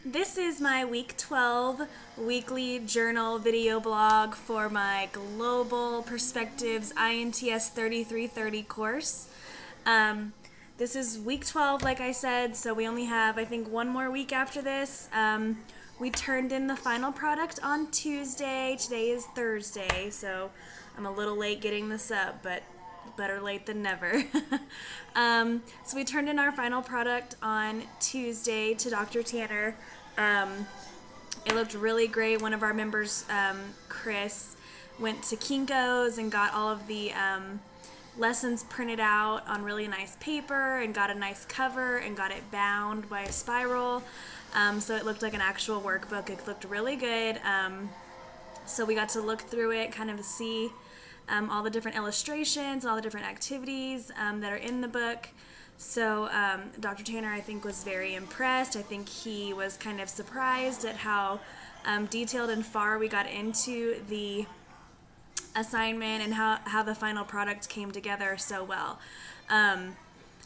This is my week 12 weekly journal video blog for my Global Perspectives INTS 3330 course. Um, this is week 12, like I said, so we only have, I think, one more week after this. We turned in the final product on Tuesday. Today is Thursday, so I'm a little late getting this up, but better late than never. So we turned in our final product on Tuesday to Dr. Tanner. It looked really great. One of our members, Chris, went to Kinko's and got all of the lessons printed out on really nice paper and got a nice cover and got it bound by a spiral. So it looked like an actual workbook. It looked really good. So we got to look through it, kind of see all the different illustrations, all the different activities that are in the book. So Dr. Tanner, I think, was very impressed. I think he was kind of surprised at how detailed and far we got into the assignment and how the final product came together so well.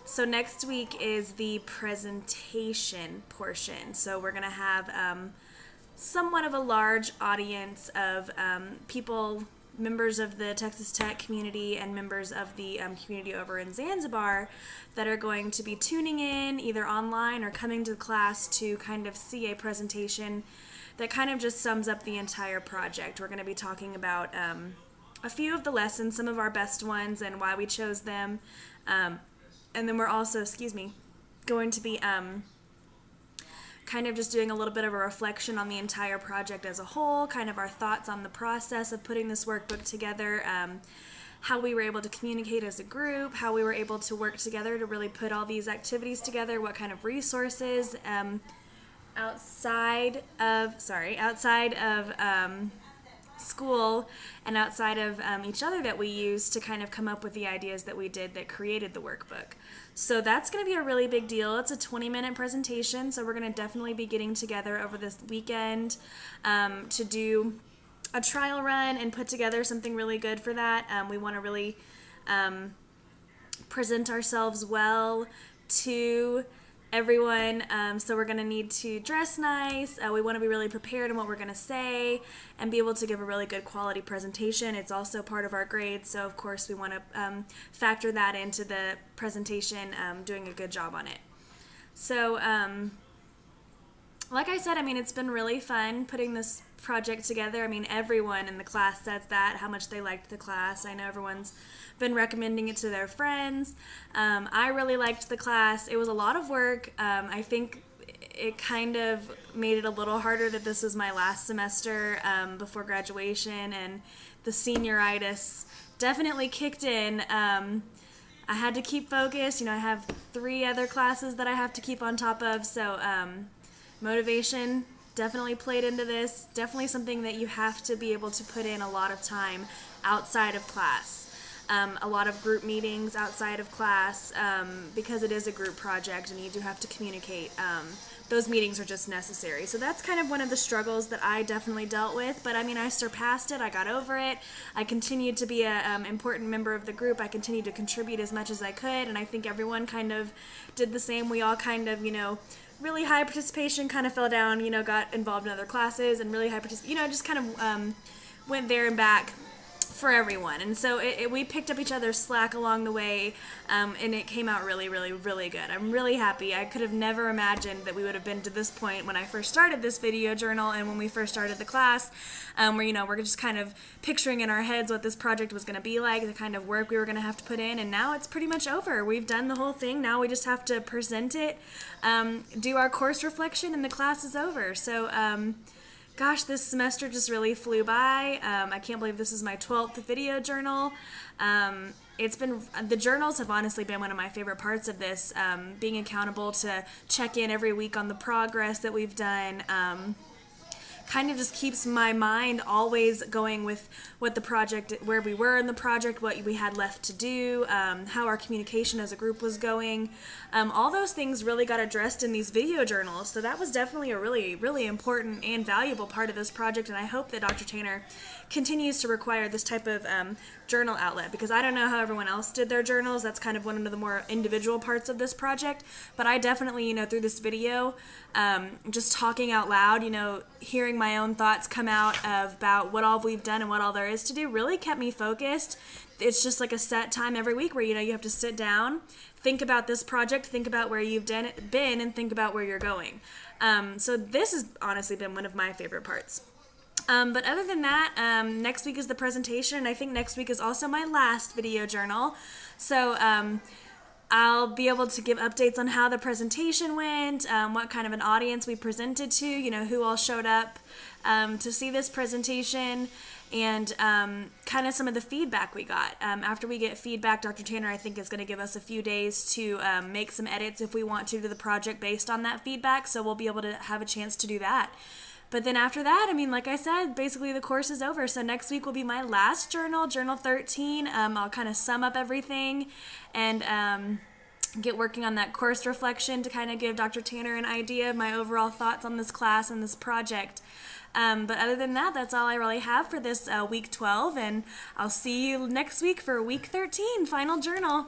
So next week is the presentation portion. So we're going to have somewhat of a large audience of people, members of the Texas Tech community and members of the community over in Zanzibar that are going to be tuning in either online or coming to the class to kind of see a presentation that kind of just sums up the entire project. We're going to be talking about a few of the lessons, some of our best ones and why we chose them. And then we're also, going to be kind of just doing a little bit of a reflection on the entire project as a whole, kind of our thoughts on the process of putting this workbook together, how we were able to communicate as a group, how we were able to work together to really put all these activities together, what kind of resources outside of school and outside of each other that we used to kind of come up with the ideas that we did that created the workbook. So that's going to be a really big deal. It's a 20-minute presentation, so we're going to definitely be getting together over this weekend to do a trial run and put together something really good for that. We want to really present ourselves well to everyone, so we're going to need to dress nice. We want to be really prepared in what we're going to say and be able to give a really good quality presentation. It's also part of our grade, so of course we want to factor that into the presentation, doing a good job on it. So like I said, it's been really fun putting this project together. Everyone in the class says that, how much they liked the class. I know everyone's been recommending it to their friends. I really liked the class. It was a lot of work. I think it kind of made it a little harder that this was my last semester before graduation, and the senioritis definitely kicked in. I had to keep focused. I have 3 other classes that I have to keep on top of, so motivation definitely played into this. Definitely something that you have to be able to put in a lot of time outside of class. A lot of group meetings outside of class, because it is a group project and you do have to communicate. Those meetings are just necessary. So that's kind of one of the struggles that I definitely dealt with, but I surpassed it. I got over it. I continued to be an important member of the group. I continued to contribute as much as I could, and I think everyone kind of did the same. We all kind of, really high participation kind of fell down, got involved in other classes, and really high participation, just kind of went there and back for everyone. And so we picked up each other's slack along the way, and it came out really, really, really good. I'm really happy. I could have never imagined that we would have been to this point when I first started this video journal and when we first started the class, where, we're just kind of picturing in our heads what this project was going to be like, the kind of work we were going to have to put in, and now it's pretty much over. We've done the whole thing. Now we just have to present it, do our course reflection, and the class is over. So, gosh, this semester just really flew by. I can't believe this is my 12th video journal. The journals have honestly been one of my favorite parts of this, being accountable to check in every week on the progress that we've done, kind of just keeps my mind always going with what the project, where we were in the project, what we had left to do, how our communication as a group was going. All those things really got addressed in these video journals. So that was definitely a really, really important and valuable part of this project. And I hope that Dr. Tanner continues to require this type of journal outlet, because I don't know how everyone else did their journals. That's kind of one of the more individual parts of this project. But I definitely, through this video, just talking out loud, hearing my own thoughts come out about what all we've done and what all there is to do really kept me focused. It's just like a set time every week where, you have to sit down, think about this project, think about where you've been, and think about where you're going. So this has honestly been one of my favorite parts. But other than that, next week is the presentation, and I think next week is also my last video journal. So I'll be able to give updates on how the presentation went, what kind of an audience we presented to, who all showed up to see this presentation, and kind of some of the feedback we got. After we get feedback, Dr. Tanner, I think, is going to give us a few days to make some edits if we want to the project based on that feedback, so we'll be able to have a chance to do that. But then after that, like I said, basically the course is over. So next week will be my last journal, Journal 13. I'll kind of sum up everything and get working on that course reflection to kind of give Dr. Tanner an idea of my overall thoughts on this class and this project. But other than that, that's all I really have for this week 12. And I'll see you next week for week 13, final journal.